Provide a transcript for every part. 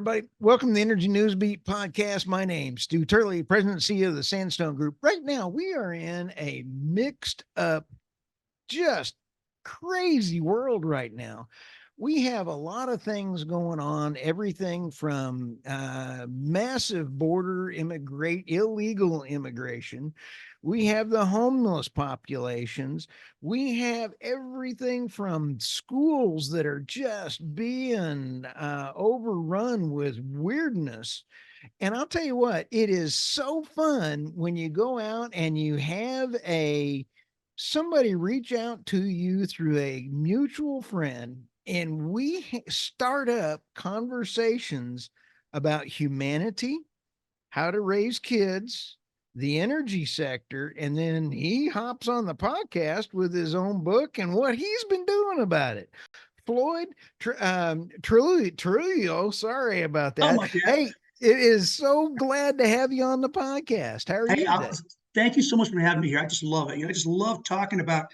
everybody. Welcome to the Energy News Beat podcast. My name's Stu Turley, President and CEO of the Sandstone Group. Right now, we are in a mixed up, just crazy world right now. We have a lot of things going on, everything from massive border illegal immigration. We have the homeless populations. We have everything from schools that are just being overrun with weirdness. And I'll tell you what, it is so fun when you go out and you have somebody reach out to you through a mutual friend, and we start up conversations about humanity, how to raise kids, the energy sector, and then he hops on the podcast with his own book and what he's been doing about it. Floyd Trujillo, sorry about Oh that. my God. Hey, it is so glad to have you on the podcast. How are Hey, you today? thank you so much for having me here. I just love it. I just love talking about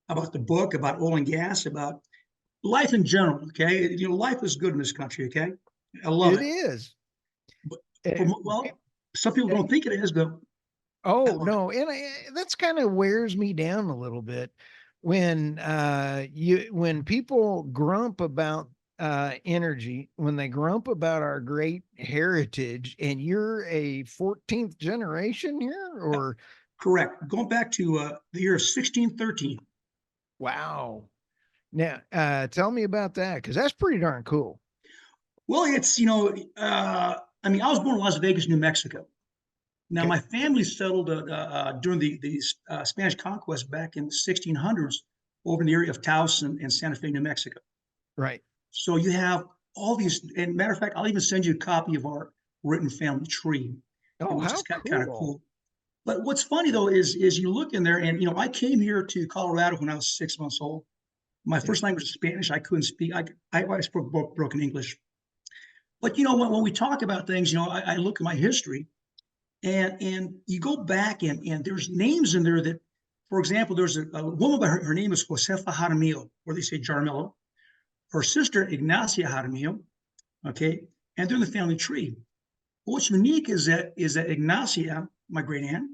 the book, about oil and gas, about life in general. Okay, life is good in this country. Okay, I love It it. is. But Uh, well, some people uh, don't think it is, but I Oh love it. no, and that's kind of wears me down a little bit when when people grump about energy, when they grump about our great heritage, and you're a 14th generation here, Yeah, or correct. Going back to the year of 1613. wow. Now, tell me about that because that's pretty darn cool. Well, it's I mean, I was born in Las Vegas, New Mexico. Now, Okay, my family settled during the Spanish conquest back in the 1600s over in the area of Taos and Santa Fe, New Mexico. right. So you have all these, and matter of fact, I'll even send you a copy of our written family tree, Oh, which is how kind of cool. cool. But what's funny though is you look in there, and I came here to Colorado when I was 6 months old. My Yeah. first language is Spanish. I couldn't speak. I spoke broken English. But when we talk about things, I look at my history, and you go back, and there's names in there that, for example, there's a woman by her name is Josefa Jaramillo, or they say Jaramillo. Her sister Ignacia Jaramillo, okay, and they're in the family tree. But what's unique is that Ignacia, my great aunt,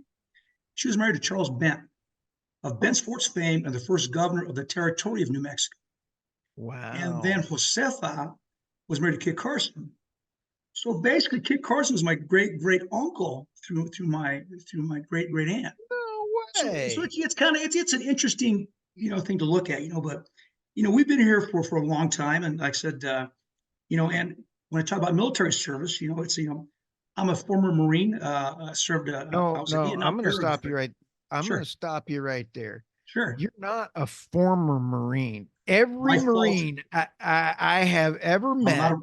she was married to Charles Bent of Oh, Bent's Fort's fame and the first governor of the territory of New Mexico. And then wow. Josefa was married to Kit Carson. So basically, Kit Carson is my great great uncle through my great great aunt. No So way. it's kind of it's an interesting thing to look at, but we've been here for a long time, and like I said, and when I talk about military service, it's I'm a former Marine, served I No, was a no, Vietnam era veteran. I'm going to Sure, stop you right there. sure, You're not a former Marine. Every my fault. Marine I have ever I'm not met, a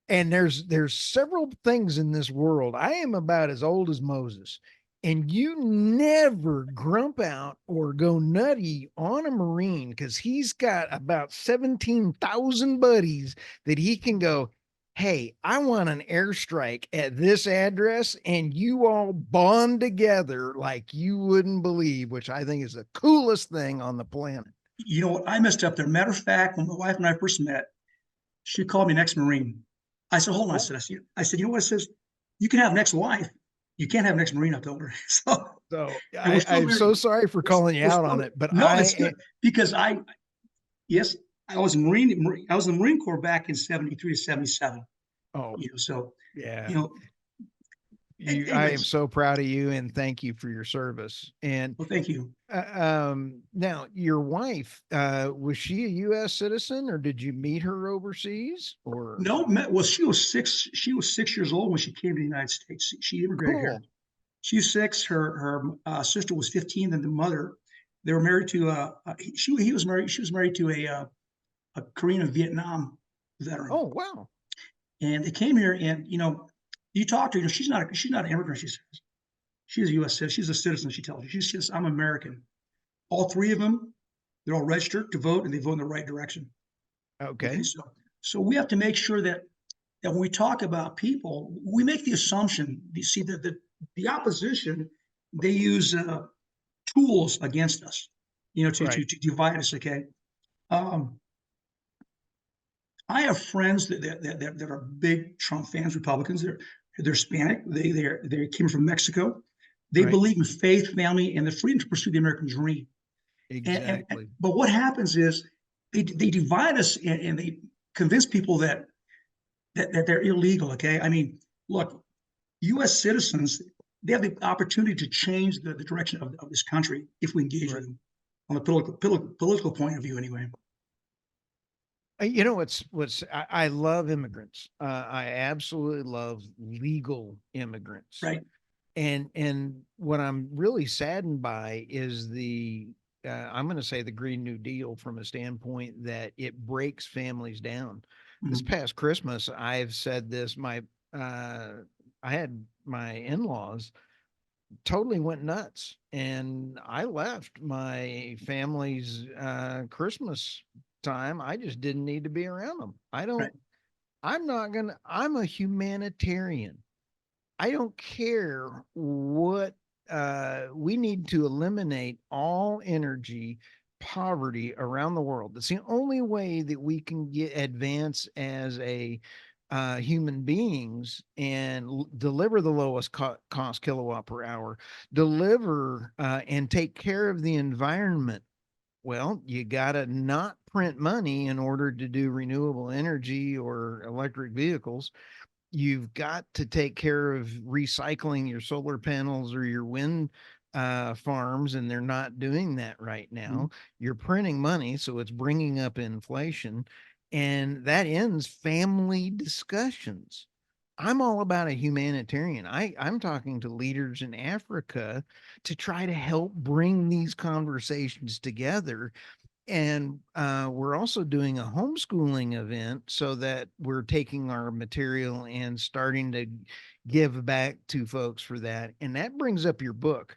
and there's several things in this world. I am about as old as Moses, and you never grump out or go nutty on a Marine because he's got about 17,000 buddies that he can go, hey, I want an airstrike at this address, and you all bond together like you wouldn't believe, which I think is the coolest thing on the planet. you know what I messed up there. Matter of fact, when my wife and I first met, she called me an ex-Marine. I said, hold on. Oh, I said, you know what? It says you can have an ex-wife. You can't have an ex-Marine. I told her. So, so and we're still I'm married. so sorry for We're, calling you we're out on still it, but no, it's good because yes, I was in I was in the Marine Corps back in 73 to 77. oh So yeah, you know, I am anyways. so proud of you and thank you for your service. And Well, thank you. now your wife, was she a U.S. citizen or did you meet her overseas or? No, well, she was six. She was 6 years old when she came to the United States. She immigrated here. Cool. She's six. Her sister was 15, and the mother. They were married to. He was married. She was married to a Korean and Vietnam veteran, Oh wow. and they came here. And you talk to her. She's not an immigrant. She says she's a U.S. citizen. She's a citizen. She tells you. She's just I'm American. All three of them, they're all registered to vote, and they vote in the right direction. Okay, Okay. so we have to make sure that when we talk about people, we make the assumption. You see that the opposition, they use tools against us, Right. to divide us. Okay, um, I have friends that are big Trump fans, Republicans. They're Hispanic. They came from Mexico. They Right. believe in faith, family, and the freedom to pursue the American dream. Exactly. But what happens is they divide us and they convince people that they're illegal. Okay, I mean, look, U.S. citizens, they have the opportunity to change the direction of this country if we engage Right. with them on the political point of view, anyway. You know I love immigrants. I absolutely love legal immigrants. Right. And what I'm really saddened by is the I'm going to say the Green New Deal from a standpoint that it breaks families down. This Mhm. past Christmas, I've said this. I had my in-laws totally went nuts, and I left my family's Christmas time. I just didn't need to be around them. I Right. don't. I'm not gonna. I'm a humanitarian. I don't care what we need to eliminate all energy poverty around the world. That's the only way that we can get advance as a human beings and deliver the lowest cost kilowatt per hour, deliver and take care of the environment. Well, you got to not print money in order to do renewable energy or electric vehicles. You've got to take care of recycling your solar panels or your wind farms, and they're not doing that right Mhm. now. You're printing money, so it's bringing up inflation, and that ends family discussions. I'm all about a humanitarian. I'm talking to leaders in Africa to try to help bring these conversations together, and we're also doing a homeschooling event so that we're taking our material and starting to give back to folks for that. And that brings up your book.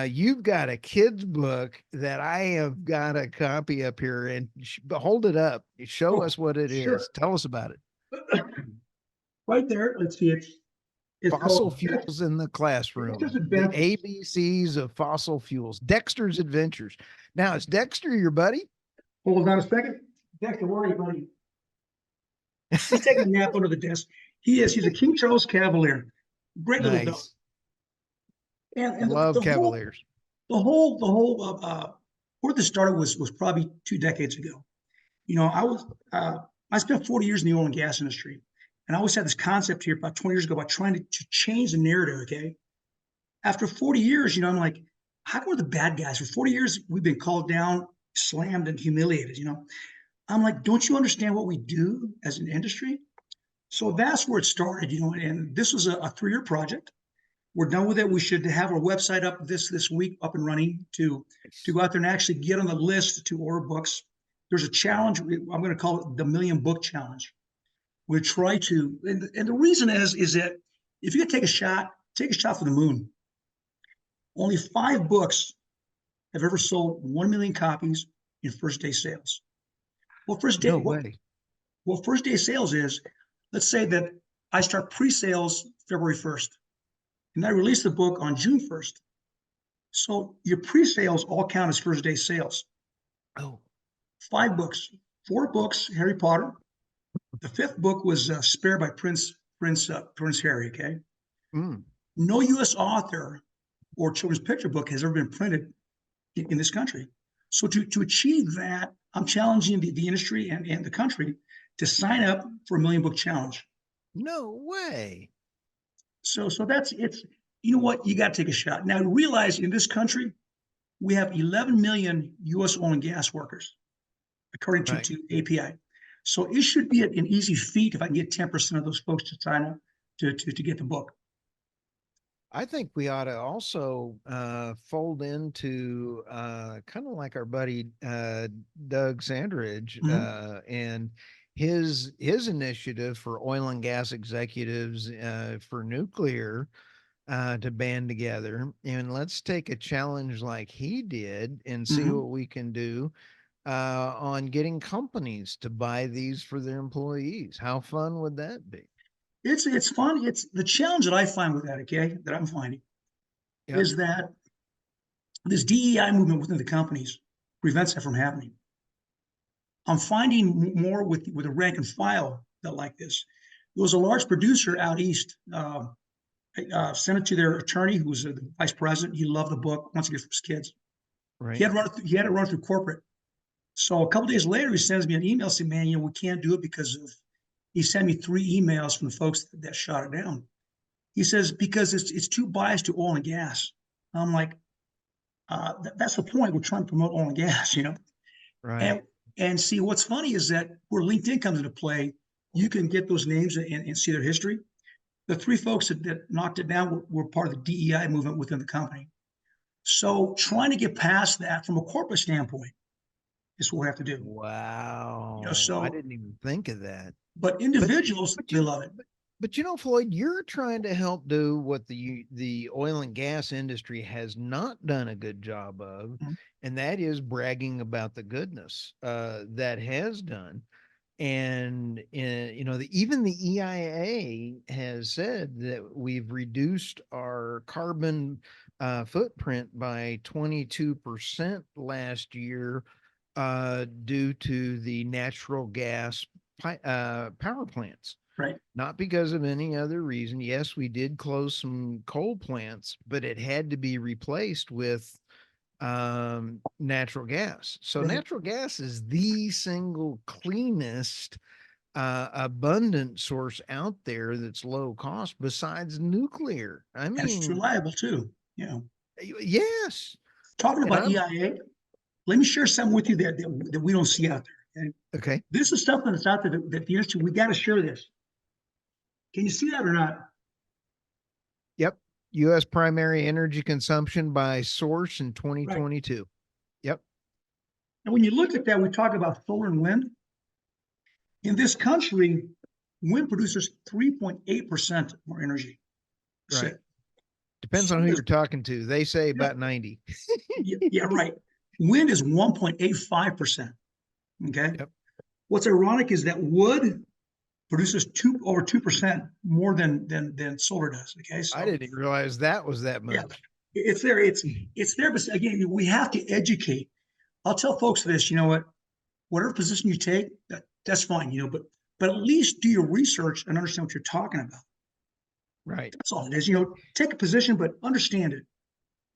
You've got a kid's book that I have got a copy up here, and hold it up. Show Oh, us what it sure. is. Tell us about it. Right there. Let's see. It's Fossil called fuels in the Dexter's classroom, the Adventures. ABCs of fossil fuels, Dexter's Adventures. Now, is Dexter your buddy? Hold on a second. Dexter, where are you, buddy? He's taking a nap under the desk. He is. He's a King Charles Cavalier. Great little dog. Nice. And Love the whole Cavaliers. the whole where this started was probably 2 decades ago. You know, I spent 40 years in the oil and gas industry, and I always had this concept here about 20 years ago about trying to change the narrative. Okay, after 40 years, I'm like, how come we're the bad guys? For 40 years, we've been called down, slammed, and humiliated. I'm like, don't you understand what we do as an industry? So that's where it started. And this was a 3-year project. We're done with it. We should have our website up this week, up and running to go out there and actually get on the list to order books. There's a challenge. I'm going to call it the Million Book Challenge. We try to, and the reason is that if you could take a shot for the moon. Only 5 books have ever sold 1 million copies in first day sales. Well, first day, No what, way. well, first day sales is, let's say that I start pre-sales February 1st, and I release the book on June 1st. So your pre-sales all count as first day sales. Oh, 5 books, 4 books, Harry Potter. The 5th book was Spare by Prince Harry. Okay, mm. no U.S. author or children's picture book has ever been printed in this country. So to achieve that, I'm challenging the industry and the country to sign up for a Million Book Challenge. No way. So that's it's. You know what? You got to take a shot. Now realize in this country we have 11 million U.S. oil and gas workers, according Right. to API. So it should be an easy feat if I can get 10% of those folks to sign up to get the book. I think we ought to also fold into kind of like our buddy Doug Sandridge Mhm. and his initiative for oil and gas executives for nuclear to band together, and let's take a challenge like he did and see Mhm. what we can do on getting companies to buy these for their employees. How fun would that be? It's fun. It's the challenge that I find with that. Okay, that I'm finding Yep. is that this DEI movement within the companies prevents that from happening. I'm finding more with the rank and file that like this. There was a large producer out east. Sent it to their attorney, who was the vice president. He loved the book. Wants to get it for his kids. Right. He had to run through corporate. So a couple days later, he sends me an email saying, "Man, we can't do it because of." He sent me 3 emails from the folks that shot it down. He says because it's too biased to oil and gas. I'm like, that's the point. We're trying to promote oil and gas, Right. And see, what's funny is that where LinkedIn comes into play, you can get those names and see their history. The 3 folks that knocked it down were part of the DEI movement within the company. So trying to get past that from a corporate standpoint is what we have to do. Wow. I So didn't even think of that. but But individuals, but they you love it. but Floyd, you're trying to help do what the oil and gas industry has not done a good job of, Mhm. and that is bragging about the goodness that has done. And even the EIA has said that we've reduced our carbon footprint by 22% last year due to the natural gas power plants, Right. not because of any other reason. Yes, we did close some coal plants, but it had to be replaced with natural gas. So Right. natural gas is the single cleanest abundant source out there that's low cost besides nuclear. I And it's mean, reliable too. yes. Talking And about I'm EIA, let me share something with you that we don't see out there. And okay. this is something that's out there that the industry, we got to share this. Can you see that or not? Yep. US primary energy consumption by source in Right. 2022. Yep. And when you look at that, we talk about solar and wind. In this country, wind produces 3.8% more energy. Right. Shit. Depends on who Solar you're is, talking to. They say yeah, about 90. yeah, right. Wind is 1.85%. Okay. Yep. What's ironic is that wood produces over 2% more than solar does. Okay. I So didn't realize that was that yeah, much. it's there. It's there. But again, we have to educate. I'll tell folks this, whatever position you take, that's fine, but at least do your research and understand what you're talking about. Right. That's all it is. And Take a position, but understand it.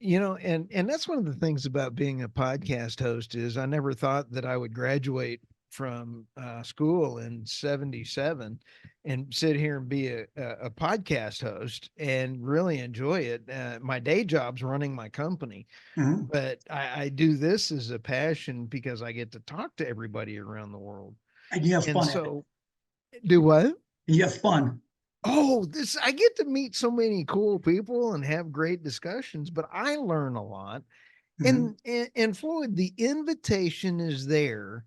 and that's one of the things about being a podcast host is I never thought that I would graduate from school in 77 and sit here and be a podcast host and really enjoy it. My day job's running my company, Mhm. but I do this as a passion because I get to talk to everybody around the world. And you have And fun at it. so do what? And you have fun. Oh, this I get to meet so many cool people and have great discussions, but I learn a lot. Mhm. And Floyd, the invitation is there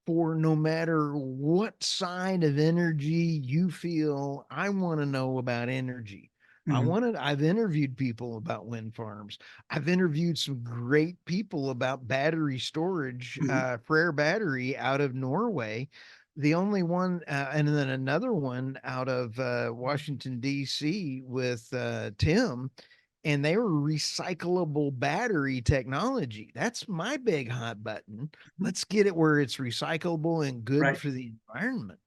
for no matter what side of energy you feel, I want to know about energy. Mhm. I've interviewed people about wind farms. I've interviewed some great people about battery storage, Mhm. Frere Battery out of Norway. The only one, and then another one out of Washington, D.C. with Tim, and they were recyclable battery technology. That's my big hot button. Let's get it where it's recyclable and good Right. for the environment.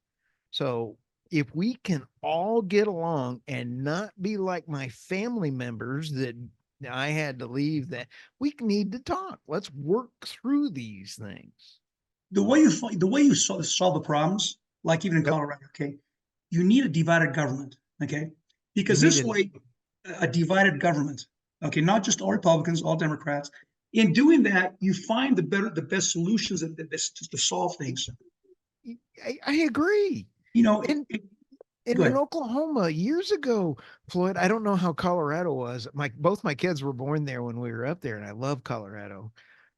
So if we can all get along and not be like my family members that I had to leave, that we need to talk. Let's work through these things. The way you solve the problems, like even in Yep. Colorado, okay, you need a divided government, okay, You because need this it. way, a divided government, okay, not just all Republicans, all Democrats. In doing that, you find the best solutions and the best to solve things. I agree. You know, And go in ahead. Oklahoma years ago, Floyd, I don't know how Colorado was. Both my kids were born there when we were up there, and I love Colorado.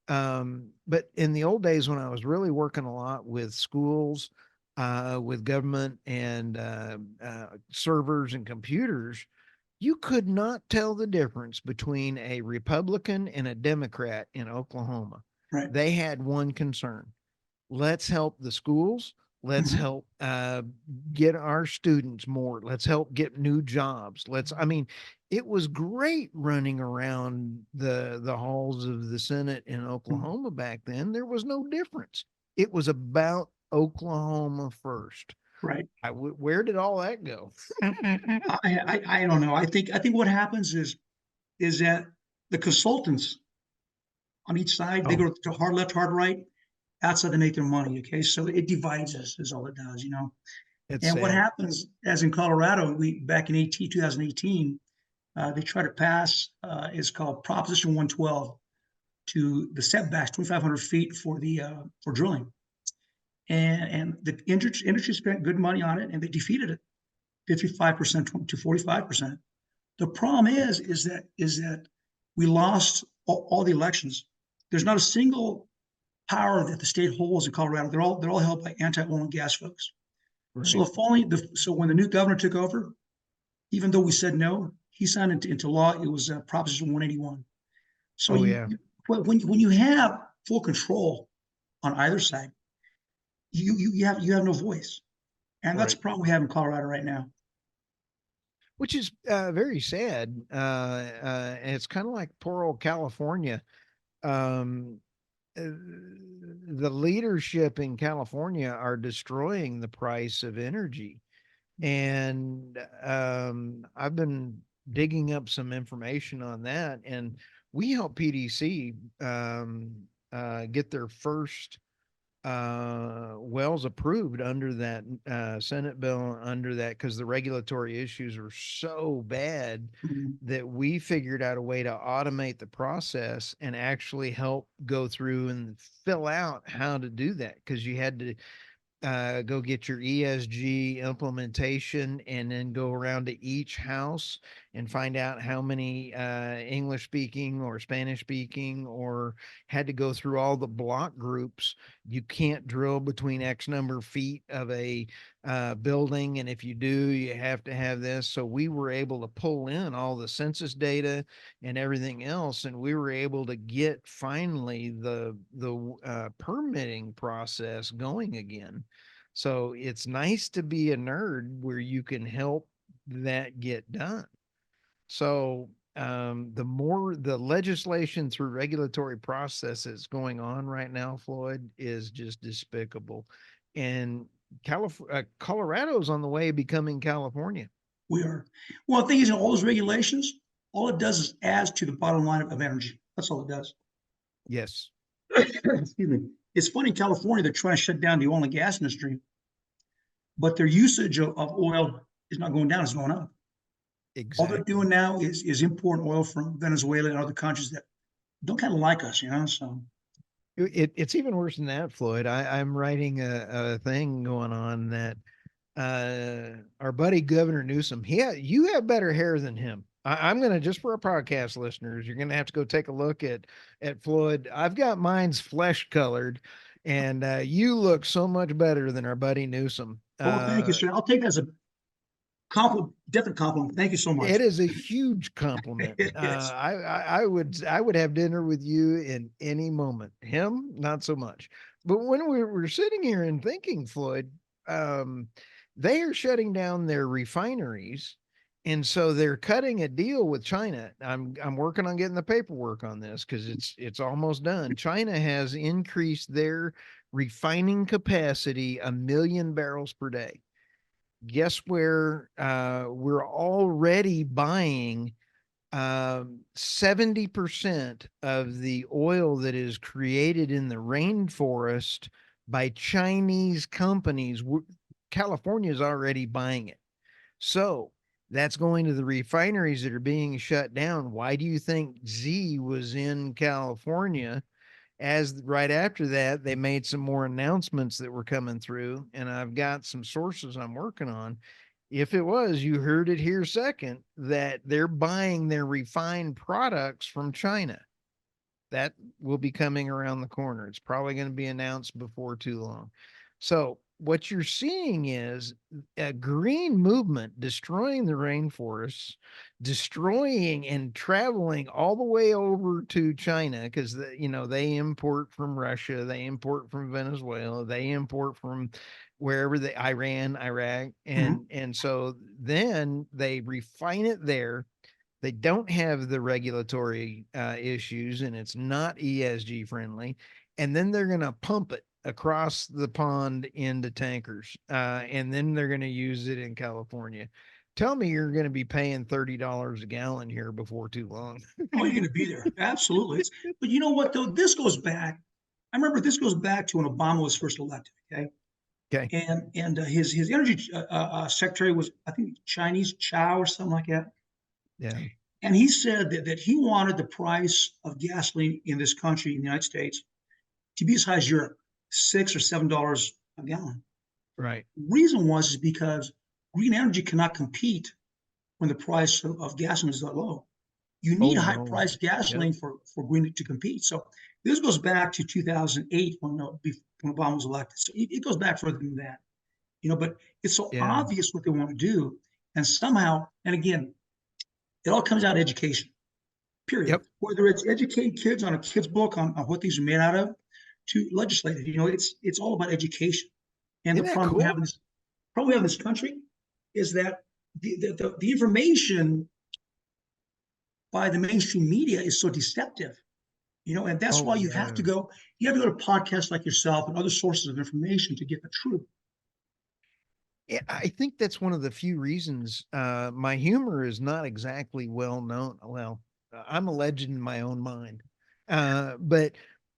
But in the old days when I was really working a lot with schools, with government and servers and computers, you could not tell the difference between a Republican and a Democrat in Oklahoma. Right. They had one concern: let's help the schools. Let's Mhm. help get our students more. Let's help get new jobs. I mean, it was great running around the halls of the Senate in Mhm. Oklahoma back then. There was no difference. it was about Oklahoma first. Right. Where did all that go? I don't know. I think what happens is that the consultants on each side, they Oh, go to hard left, hard right. That's how they make their money. Okay. So it divides us is all it does, you know. it's And what sad. happens, as in Colorado, we back in 2018, they try to pass, it's called Proposition 112 to the setbacks, 2,500 feet for drilling. And the industry spent good money on it and they defeated it 55% to 45%. The problem is that we lost all the elections. There's not a single power that the state holds in Colorado. They're all held by anti-oil and gas folks. So Right. so when the new governor took over, even though we said no, he signed into law. It was Proposition 181. So Oh yeah. when you have full control on either side, you have no voice, and that's Right. the problem we have in Colorado right now. Which is very sad. And it's kind of like poor old California. Um, the leadership in California are destroying the price of energy. And I've been digging up some information on that. And we helped PDC get their first wells approved under that Senate bill under that because the regulatory issues were so bad Mhm. that we figured out a way to automate the process and actually help go through and fill out how to do that because you had to go get your ESG implementation and then go around to each house and find out how many English speaking or Spanish speaking, or had to go through all the block groups. You can't drill between X number of feet of a building. And if you do, you have to have this. So we were able to pull in all the census data and everything else. And we were able to get finally the permitting process going again. So it's nice to be a nerd where you can help that get done. So the more the legislation through regulatory processes going on right now, Floyd, is just despicable. And Colorado's on the way of becoming California. We are. Well, the thing is, in all those regulations, all it does is adds to the bottom line of energy. That's all it does. Yes, Excuse me. It's funny in California, they're trying to shut down the oil and gas industry, but their usage of oil is not going down, it's going up. All they're exactly. doing now is importing oil from Venezuela and other countries that don't kind of like us, you know. So It's even worse than that, Floyd. I'm writing a thing going on that our buddy Governor Newsom, you have better hair than him. I'm gonna, just for our podcast listeners, you're gonna have to go take a look at Floyd. I've got mine's flesh colored, and you look so much better than our buddy Newsom. well, thank you, sir. I'll take that as a compliment, definite compliment. Thank you so It much. is a huge compliment. It is. I would have dinner with you in any moment. Him, not so much. But when we're sitting here and thinking, Floyd, um, they are shutting down their refineries, and so they're cutting a deal with China. I'm working on getting the paperwork on this because it's almost done. China has increased their refining capacity 1 million barrels per day. Guess where we're already buying 70% of the oil that is created in the rainforest by Chinese companies. California is already buying it. So that's going to the refineries that are being shut down. Why do you think Z was in California? As right after that, they made some more announcements that were coming through, and I've got some sources I'm working on. If it was, you heard it here second, that they're buying their refined products from China. That will be coming around the corner. It's probably going to be announced before too long. So, what you're seeing is a green movement destroying the rainforests, destroying and traveling all the way over to China because they import from Russia, they import from Venezuela, they import from wherever they Iran, Iraq, Mhm. and so then they refine it there. They don't have the regulatory issues, and it's not ESG friendly. And then they're going to pump it across the pond into tankers, and then they're going to use it in California. Tell me you're going to be paying $30 a gallon here before too long. Oh, you're going to be there. Absolutely. But you know what, though? This goes back. I remember this goes back to when Obama was first elected. Okay. Okay. And his energy secretary was, I think, Chinese Chow or something like that. Yeah. And he said that he wanted the price of gasoline in this country, in the United States, to be as high as Europe, $6 or $7 a gallon. Right. The reason was is because green energy cannot compete when the price of gasoline is that low. You need Oh high no. priced Yep. gasoline for green to compete. So this goes back to 2008 when Obama was elected. So it goes back further than that, but it's so Yeah. obvious what they want to do. And somehow, and again, it all comes out of education, period. Yep. Whether it's educating kids on a kid's book on what these are made out of to legislative, it's all about education. And the Isn't that problem we have cool? in this country is that the information by the mainstream media is so deceptive, and that's Oh why yeah. you have to go to podcasts like yourself and other sources of information to get the truth. Yeah, I think that's one of the few reasons my humor is not exactly well known. Well, I'm a legend in my own mind, but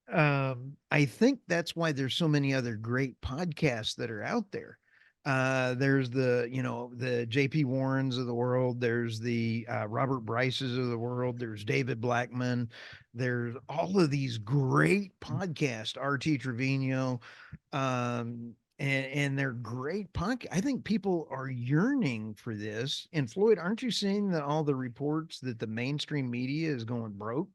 I think that's why there's so many other great podcasts that are out there. There's the J.P. Warrens of the world. There's the Robert Bryces of the world. There's David Blackman. There's all of these great podcasts. R.T. Trevino. And they're great podcast. I think people are yearning for this. And Floyd, aren't you seeing that all the reports that the mainstream media is going broke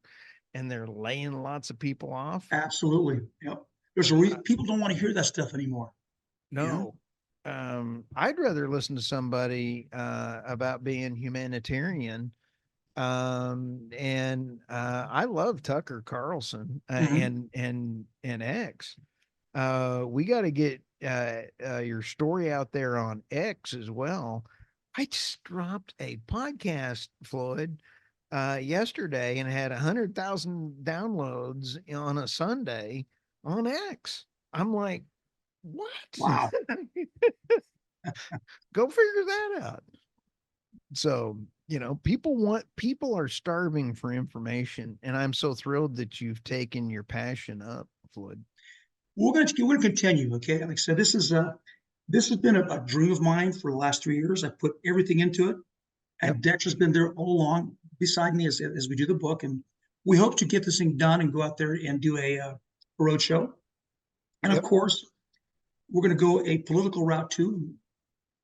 and they're laying lots of people off? Absolutely. Yep. There's a Uh, reason people don't want to hear that stuff anymore. You know, no. I'd rather listen to somebody about being humanitarian. And I love Tucker Carlson mm-hmm. and X. We got to get your story out there on X as well. I just dropped a podcast, Floyd, yesterday and had 100,000 downloads on a Sunday on X. I'm like, what? Wow. Go figure that out. So, people are starving for information. And I'm so thrilled that you've taken your passion up, Floyd. We're going to continue. Okay. Like I said, this has been a dream of mine for the last 3 years. I put everything into it. Yep. And Dexter's been there all along beside me as we do the book. And we hope to get this thing done and go out there and do a road show. And of Yep. course, we're going to go a political route too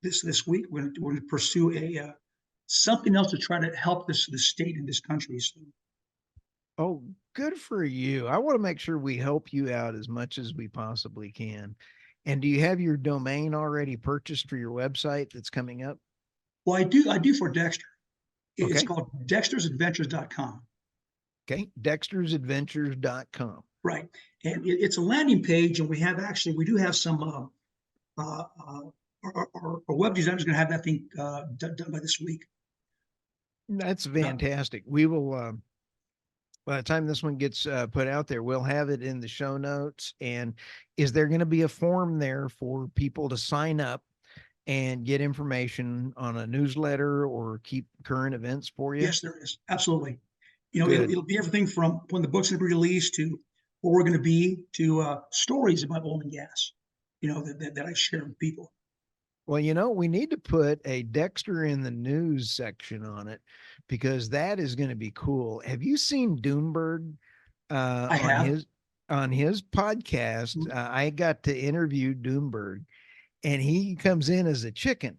this week. We're going to pursue a something else to try to help the state in this country. So, Oh, good for you. I want to make sure we help you out as much as we possibly can. And do you have your domain already purchased for your website that's coming up? well, I do for Dexter. It's Okay. called dextersadventures.com. Okay. Dextersadventures.com. Right. And it's a landing page, and we do have some, our web designer is going to have that thing done by this week. That's Uh, fantastic. We will, by the time this one gets put out there, we'll have it in the show notes. And is there going to be a form there for people to sign up and get information on a newsletter or keep current events for you? yes, there is. Absolutely. Good. It'll be everything from when the book's going to be released to where we're going to be to stories about oil and gas, that I share with people. Well, we need to put a Dexter in the news section on it because that is going to be cool. Have you seen Doomberg I on have. his podcast? I got to interview Doomberg, and he comes in as a chicken,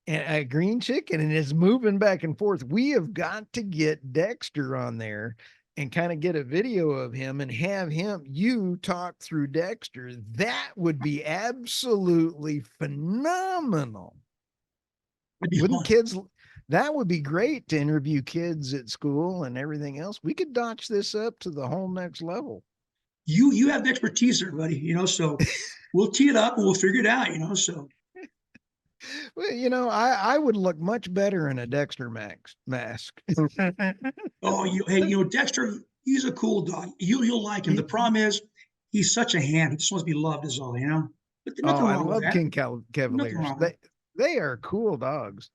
and a green chicken, and is moving back and forth. We have got to get Dexter on there and kind of get a video of him and have you talk through Dexter. That would be absolutely phenomenal. It'd be Wouldn't fun. kids? That would be great to interview kids at school and everything else. We could notch this up to the whole next level. You have the expertise there, buddy. So we'll tee it up and we'll figure it out. So Well, I would look much better in a Dexter mask. hey, Dexter, he's a cool dog. You'll like him. The problem is he's such a hand. He just wants to be loved, is all, you know. But there's Oh, nothing I wrong with love that. Nothing Cavaliers. wrong with it. They are cool dogs.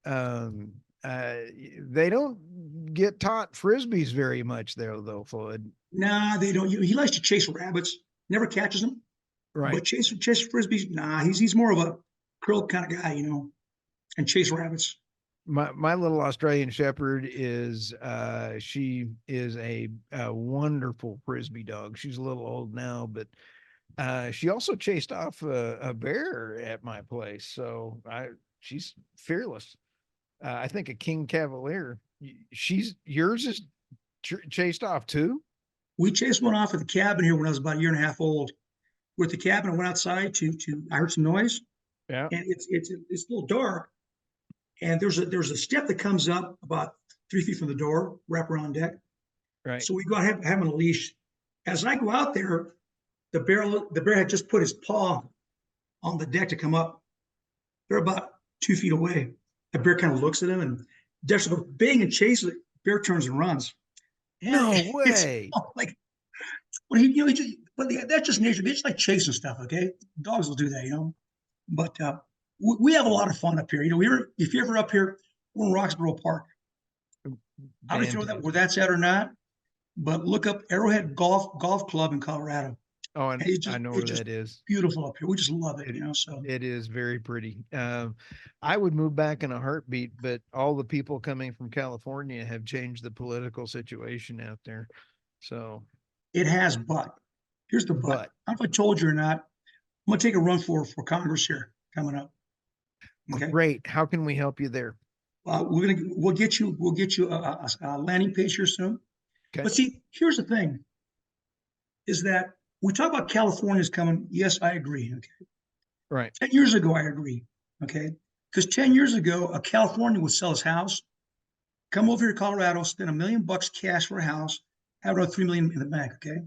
Um, uh, they don't get taught frisbees very much there, though, Floyd. Nah, they don't. He likes to chase rabbits. Never catches them, Right. but chase frisbees. Nah, he's more of a curl kind of guy, you know, and chase rabbits. My little Australian Shepherd is she is a wonderful frisbee dog. She's a little old now, but she also chased off a bear at my place. So she's fearless. I think a King Cavalier. She's yours is chased off too. We chased one off at the cabin here when I was about a year and a half old. We're at the cabin. I went outside to. I heard some noise, Yeah. and it's a little dark. And there's a step that comes up about 3 feet from the door, wrap around deck. Right. So we go out have him on a leash. As I go out there, the bear had just put his paw on the deck to come up. They're about 2 feet away. The bear kind of looks at him, and Dexter goes bang and chases it. Bear turns and runs. And No it's way. like, but that's just nature. They just like chasing stuff. Okay, dogs will do that, you know. But we have a lot of fun up here. You know, if you're ever up here, we're in Roxborough Park. I don't know if you know that where Fantastic. that's at or not, but look up Arrowhead Golf Club in Colorado. Oh, and And I know where it's just that is. beautiful up here. We just love it, It you know. So it is very pretty. I would move back in a heartbeat, but all the people coming from California have changed the political situation out there. So, it has, but here's the but. but I don't know if I told you or not. I'm gonna take a run for Congress here coming up. Okay, great. How can we help you there? we'll get you a landing page here soon. Okay. But see, here's the thing: is that we talk about California's coming. Yes, I agree. Okay, Right. 10 years ago, I agree. Okay, because 10 years ago, a Californian would sell his house, come over here to Colorado, spend $1 million cash for a house, have another 3 million in the bank. Okay.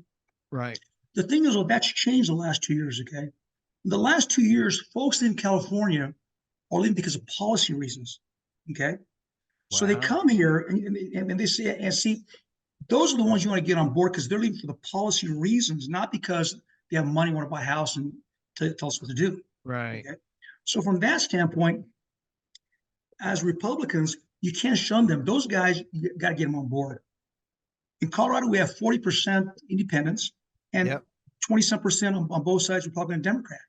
Right. The thing is, well, that's changed the last 2 years. Okay. The last 2 years, folks in California are leaving because of policy reasons. Okay. So they Wow. come here and they say, and see, those are the ones you want to get on board because they're leaving for the policy reasons, not because they have money, want to buy a house and tell us what to do. Right. Okay. So from that standpoint, as Republicans, you can't shun them. Those guys, you got to get them on board. In Colorado, we have 40% independents and Yep. 20 some percent on both sides, Republican and Democrat.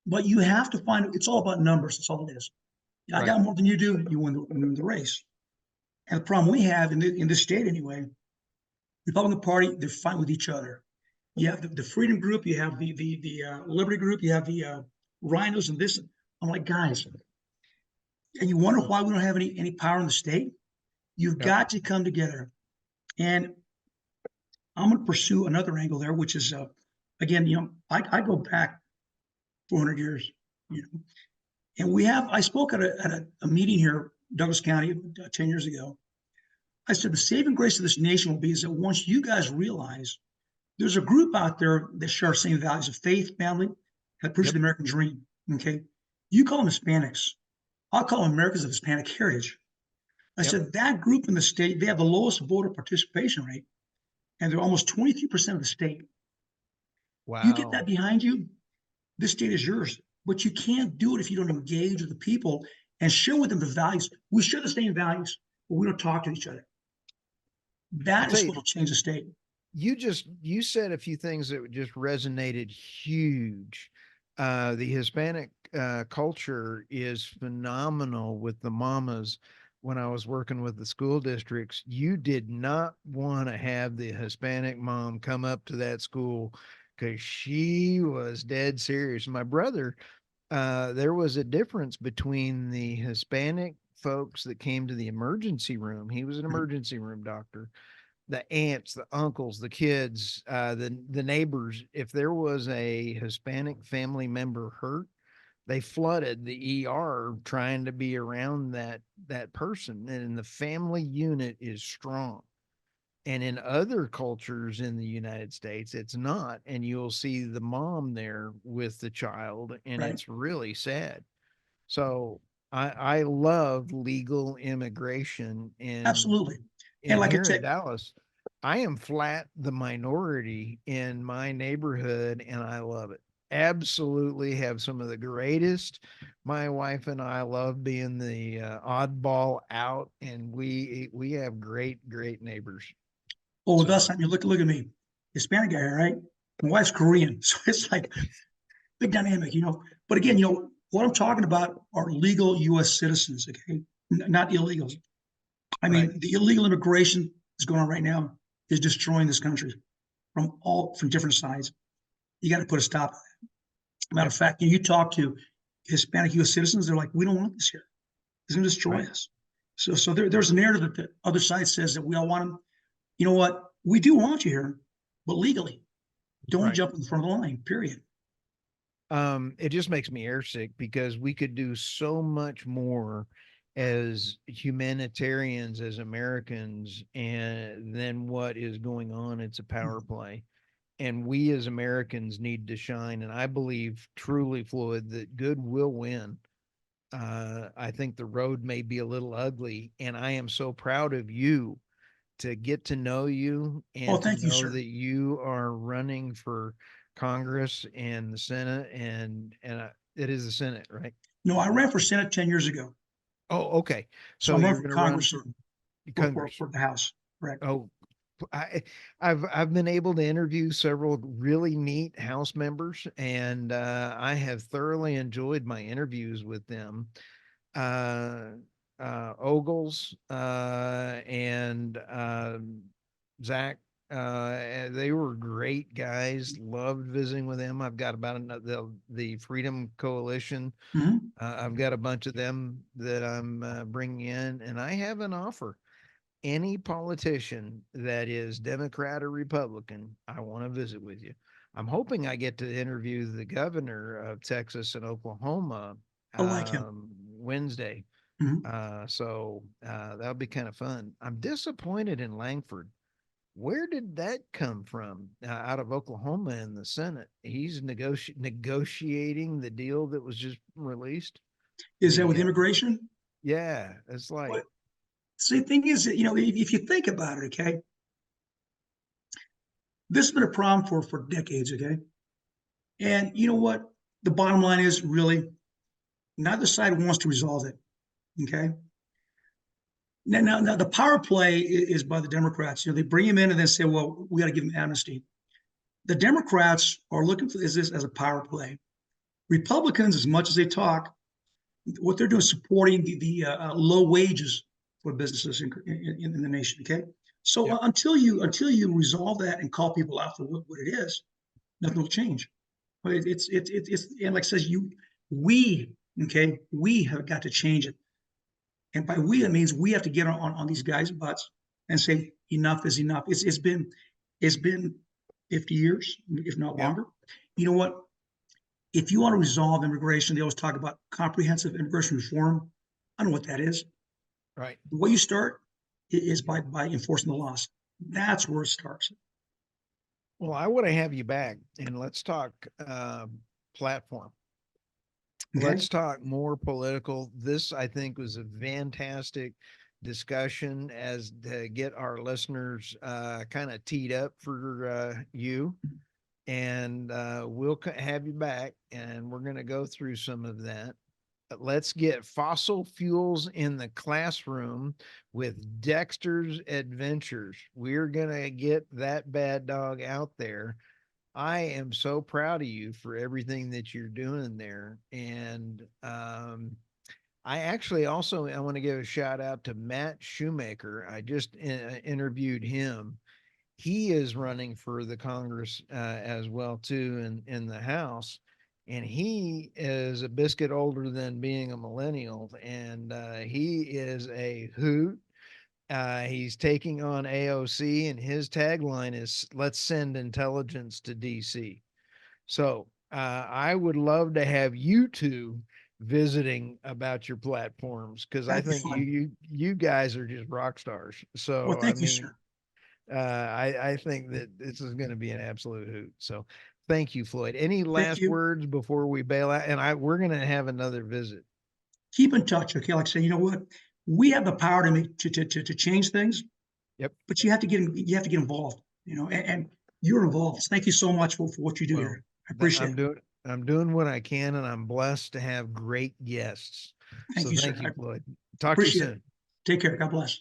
But you have to find it's all about numbers. That's all it is. I Right. got more than you do. You win the race. And the problem we have in this state anyway, Republican Party, they're fighting with each other. You have the Freedom Group, you have the Liberty Group, you have the Rhinos, and this. I'm like, guys, and you wonder why we don't have any power in the state. You've Yep. got to come together. And I'm going to pursue another angle there, which is again, you know, I go back 400 years, you know, and I spoke at a meeting here, Douglas County, 10 years ago. I said the saving grace of this nation will be is that once you guys realize there's a group out there that share the same values of faith, family, that push Yep. the American dream. Okay. You call them Hispanics. I'll call them Americans of Hispanic heritage. I Yep. said that group in the state, they have the lowest voter participation rate, and they're almost 23% of the state. You get that Wow. behind you, this state is yours. But you can't do it if you don't engage with the people and share with them the values. We share the same values, but we don't talk to each other. I'll That tell is you, what will change the state. you said a few things that just resonated huge. The Hispanic culture is phenomenal with the mamas. When I was working with the school districts, you did not want to have the Hispanic mom come up to that school because she was dead serious. My brother, there was a difference between the Hispanic folks that came to the emergency room. He was an emergency room doctor, the aunts, the uncles, the kids, the neighbors. If there was a Hispanic family member hurt, they flooded the ER trying to be around that person. And the family unit is strong. And in other cultures in the United States, it's not. And you'll see the mom there with the child, and Right? it's really sad. So I love legal immigration, Absolutely. And and like I here in said, Dallas, I am flat the minority in my neighborhood, and I love it. Absolutely have some of the greatest. My wife and I love being the oddball out, and we have great neighbors. Well, with us, So I mean, look at me, Hispanic guy, right? My wife's Korean, so it's like big dynamic, you know. But again, you know, what I'm talking about are legal U.S. citizens, okay, not illegals. I right, mean, the illegal immigration that's going on right now is destroying this country from different sides. You got to put a stop. Matter yep, of fact, you talk to Hispanic U.S. citizens, they're like, we don't want this here. It's going to destroy right, us. So there's a narrative that the other side says that we all want them. You know what? We do want you here, but legally, don't right. jump in front of the line. Period. It just makes me airsick because we could do so much more as humanitarians, as Americans, and then what is going on. It's a power play. And we as Americans need to shine. And I believe truly, Floyd, that good will win. I think the road may be a little ugly, and I am so proud of you to get to know you Oh, and to thank you, know sir. that you are running for Congress and the Senate, and it is the Senate, right? No, I ran for Senate 10 years ago. Oh, okay. So So I'm running you're for going to run Congress for for Congress. the House. Correct. Oh, I, I've been able to interview several really neat House members, and I have thoroughly enjoyed my interviews with them. Uh, Ogles and Zach. They were great guys. Loved visiting with them. I've got about the Freedom Coalition. Mm-hmm. I've got a bunch of them that I'm bringing in, and I have an offer. Any politician that is Democrat or Republican, I want to visit with you. I'm hoping I get to interview the governor of Texas and Oklahoma I like him. Wednesday. Mm-hmm. That'll be kind of fun. I'm disappointed in Langford. Where did that come from? Out of Oklahoma in the Senate, he's negotiating the deal that was just released. Is that with The immigration? Yeah, it's like What? See, the thing is, you know, if you think about it, okay, this has been a problem for decades, okay, and you know what? The bottom line is really neither side wants to resolve it, okay. Now the power play is by the Democrats. You know, they bring him in and then say, "Well, we got to give him amnesty." The Democrats are looking for this as a power play. Republicans, as much as they talk, what they're doing is supporting the low wages for businesses in the nation. Okay, so yep, until you resolve that and call people out for what it is, nothing will change. But it's and like I says, we we have got to change it. And by we, that means we have to get on these guys' butts and say enough is enough. It's been 50 years, if not yep, longer. You know what? If you want to resolve immigration, they always talk about comprehensive immigration reform. I don't know what that is. right. The way you start is by enforcing the laws. That's where it starts. Well, I want to have you back and let's talk platform. Okay. Let's talk more political. This, I think, was a fantastic discussion as to get our listeners kind of teed up for you. And we'll have you back and we're going to go through some of that. But let's get fossil fuels in the classroom with Dexter's Adventures. We're going to get that bad dog out there. I am so proud of you for everything that you're doing there. And I actually also I want to give a shout out to Matt Shoemaker. I just interviewed him. He is running for the Congress as well too in the House, and he is a biscuit older than being a millennial, and he is a hoot. He's taking on AOC, and his tagline is "Let's send intelligence to DC." So I would love to have you two visiting about your platforms because I That'd be think fun. you guys are just rock stars. Well, So I thank you, mean, sir. I think that this is going to be an absolute hoot. So thank you, Floyd. Any Thank last you. words before we bail out? And we're going to have another visit. Keep in touch. Okay. Like I say, you know what? We have the power to make to change things. Yep. But you have to get involved, and you're involved. Thank you so much for what you do Well, here. I appreciate it. I'm doing what I can, and I'm blessed to have great guests. Thank So you, thank sir. you, I Floyd. Talk to you appreciate it. soon. Take care. God bless.